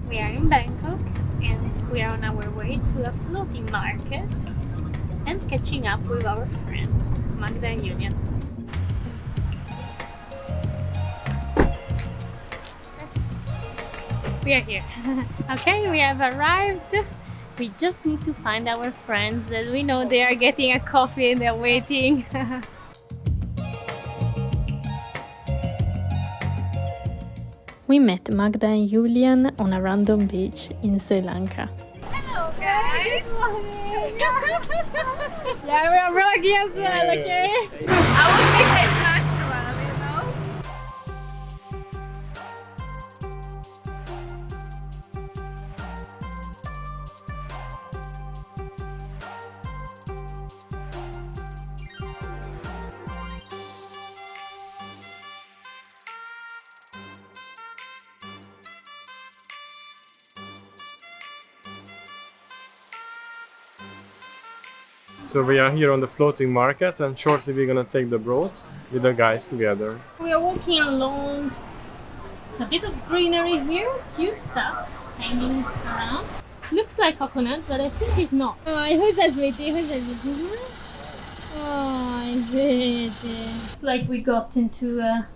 We are in Bangkok and we are on our way to a floating market and catching up with our friends, Magda and Iulian. We are here. Okay, we have arrived. We just need to find our friends that we know they are getting a coffee and they're waiting. We met Magda and Iulian on a random beach in Sri Lanka. Hello guys! Yeah, we are vlogging as well, okay? I will make it natural, you know? So we are here on the floating market and shortly we're gonna take the boat with the guys together. We are walking along. It's a bit of greenery here, cute stuff hanging around. Looks like coconut, but I think it's not. Oh, who's that sweetie? Who's that sweetie? Oh, sweetie. It's like we got into a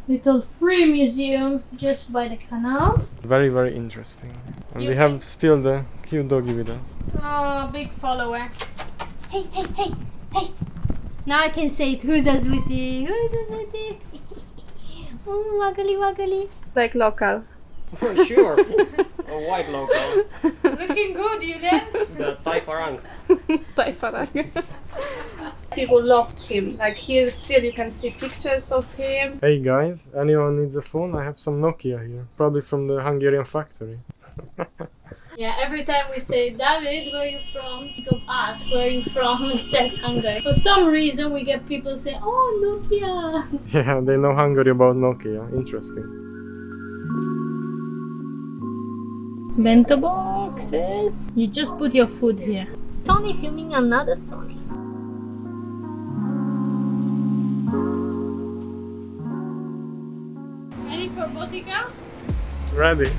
little free museum just by the canal. Very, very interesting. And we have still the cute doggy with us. Oh, big follower. Hey, hey, hey, hey. Now I can say it. Who's a sweetie? Who's a sweetie? Oh, waggly, waggly. Like local. Oh, sure. A white local. Looking good, Iulian. The Thai farang. Thai farang. People loved him. Like here still you can see pictures of him. Hey guys, anyone needs a phone? I have some Nokia here. Probably from the Hungarian factory. Yeah, every time we say, David, where are you from? People ask, where are you from? It says Hungary. For some reason, we get people say, oh, Nokia. Yeah, they know Hungary about Nokia. Interesting. Bento boxes. You just put your food here. Sony filming another Sony. Ready for Botica? Ready?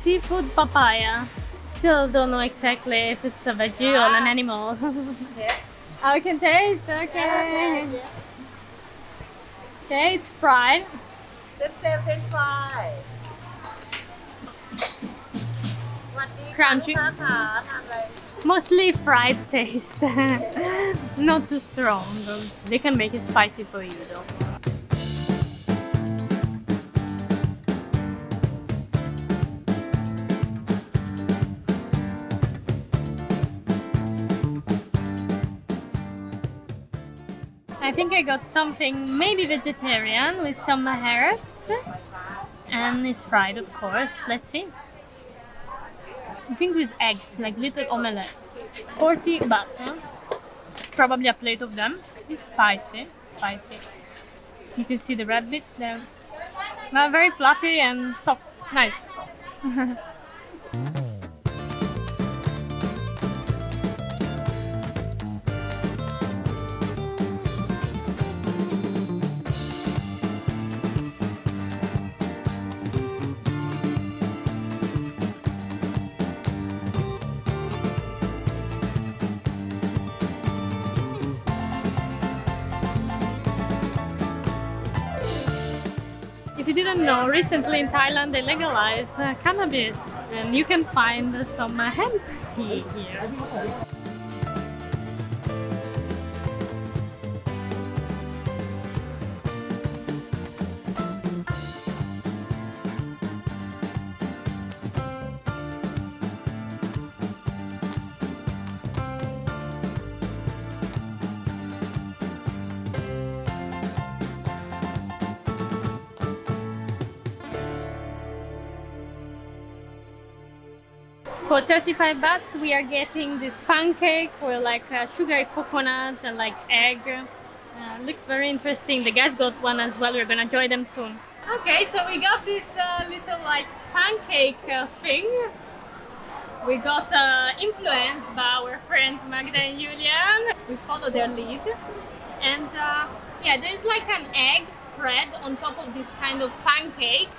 Seafood papaya. Still don't know exactly if it's a veggie or an animal. I can taste, okay. Okay, it's fried. French fry. Crunchy. Mostly fried taste. Not too strong. They can make it spicy for you though. I think I got something maybe vegetarian with some herbs and it's fried of course. Let's see. I think with eggs, like little omelette. 40 baht, huh? Probably a plate of them. It's spicy, spicy. You can see the red bits there. Well, very fluffy and soft, nice. If you didn't know, recently in Thailand they legalized cannabis and you can find some hemp tea here. For 35 bahts, we are getting this pancake with like sugar coconut and like egg. Looks very interesting. The guys got one as well. We're gonna join them soon. Okay, so we got this little like pancake thing. We got influenced by our friends Magda and Iulian. We follow their lead. And yeah, there's like an egg spread on top of this kind of pancake.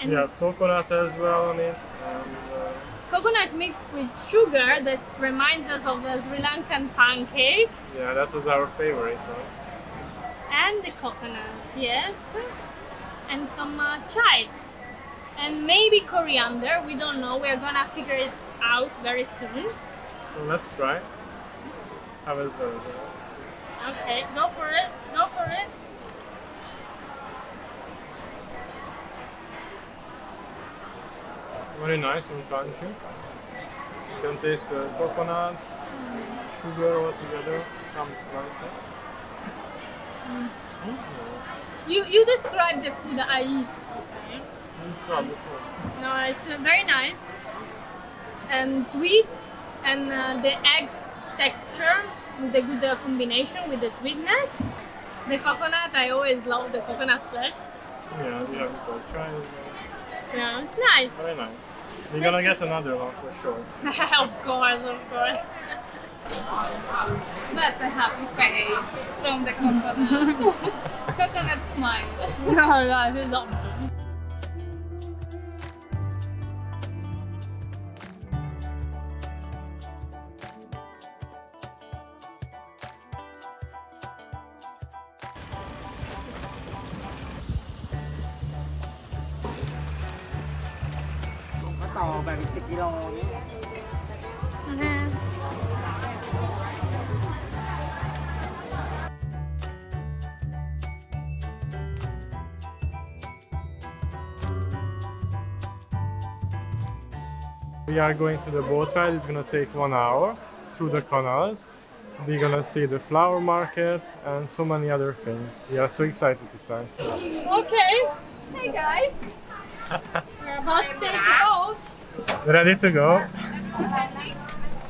And You have coconut as well on it. And, coconut mixed with sugar that reminds us of the Sri Lankan pancakes. yeah, that was our favorite one. And the coconut, yes. And some chives. And maybe coriander, we don't know. We're gonna figure it out very soon. So let's try. How is it? Okay, go for it, go for it. Very nice and crunchy. You can taste the coconut, sugar all together. Comes nicely. You describe the food I eat. Okay. No, it's very nice and sweet, and the egg texture is a good combination with the sweetness. The coconut, I always love the coconut flesh. Yeah, we have to try it. Yeah, it's nice. Very nice. We're gonna get another one for sure. Of course, of course. That's a happy face from the coconut. Coconut smile. No, I love it. We are going to the boat ride. It's gonna take 1 hour through the canals. We're gonna see the flower market and so many other things. We are so excited to start. Okay. Hey guys. We're about to take the boat. Ready to go?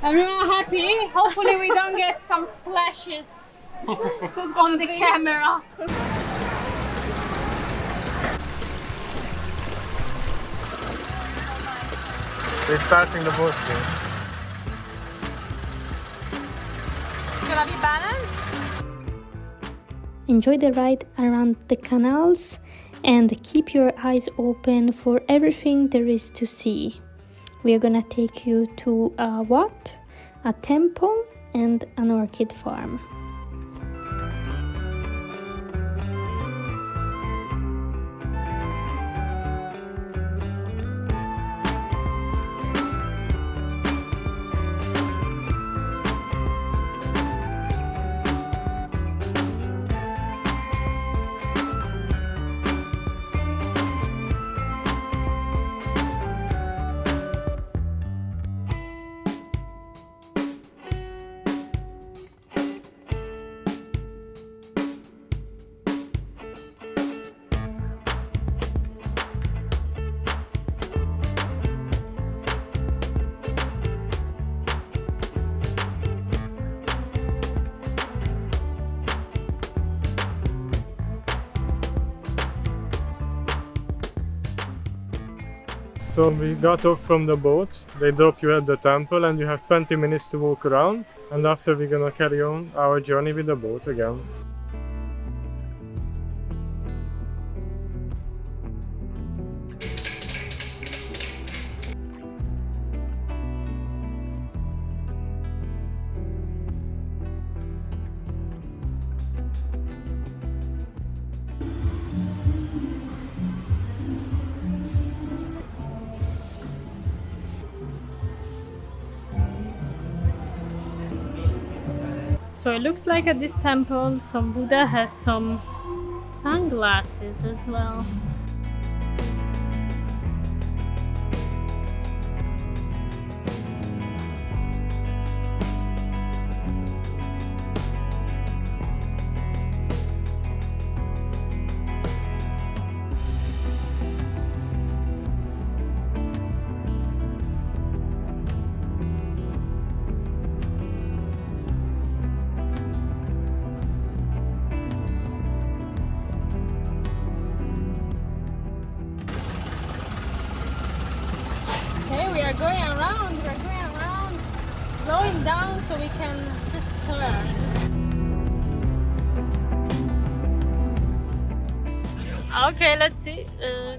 Everyone happy? Hopefully we don't get some splashes on the camera. We're starting the boat soon. Gonna be balanced? Enjoy the ride around the canals and keep your eyes open for everything there is to see. We are gonna take you to a what? A temple and an orchid farm. So we got off from the boat. They drop you at the temple and you have 20 minutes to walk around. And after we're gonna carry on our journey with the boat again. So it looks like at this temple some Buddha has some sunglasses as well. going around, slowing down so we can just turn. Okay, let's see.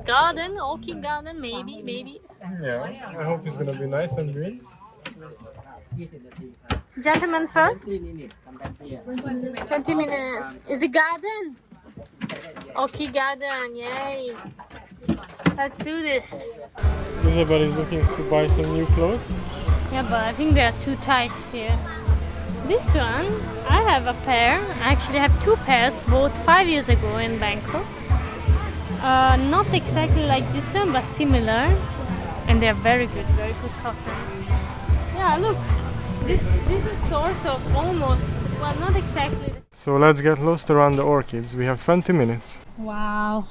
Garden, Orchid garden, maybe. Yeah, I hope it's gonna be nice and green. Gentlemen first. 20 minutes. Is it garden? Orchid garden, yay. Let's do this. Isabel is looking to buy some new clothes. Yeah, but I think they are too tight here. This one, I have a pair. I actually have two pairs, bought 5 years ago in Bangkok. Not exactly like this one, but similar. And they are very good cotton. Yeah, look. This is sort of almost, well, not exactly. So let's get lost around the orchids. We have 20 minutes. Wow,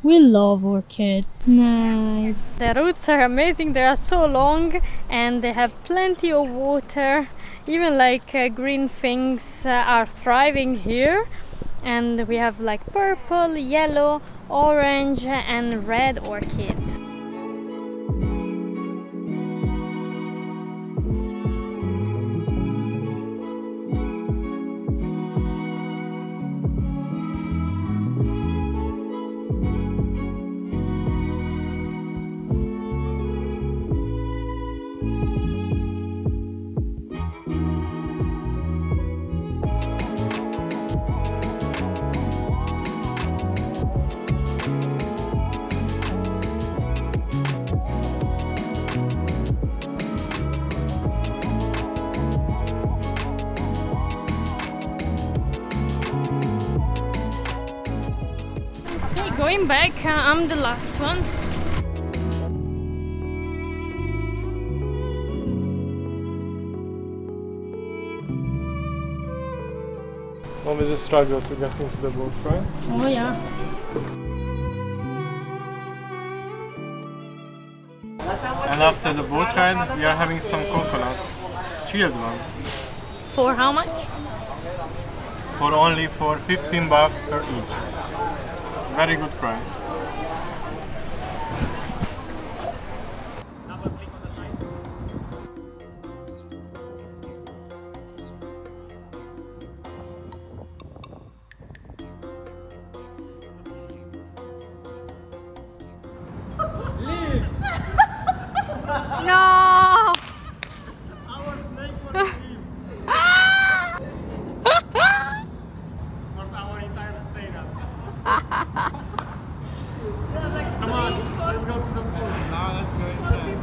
we love orchids. Nice. The roots are amazing. They are so long and they have plenty of water. Even like green things are thriving here. And we have like purple, yellow, orange and red orchids. Going back, I'm the last one. Always a struggle to get into the boat, right? Oh yeah. And after the boat ride, we are having some coconut, chilled one, For how much? for only 15 baht per each. Very good price. No! Come on, let's go to the pool. Now let's go inside.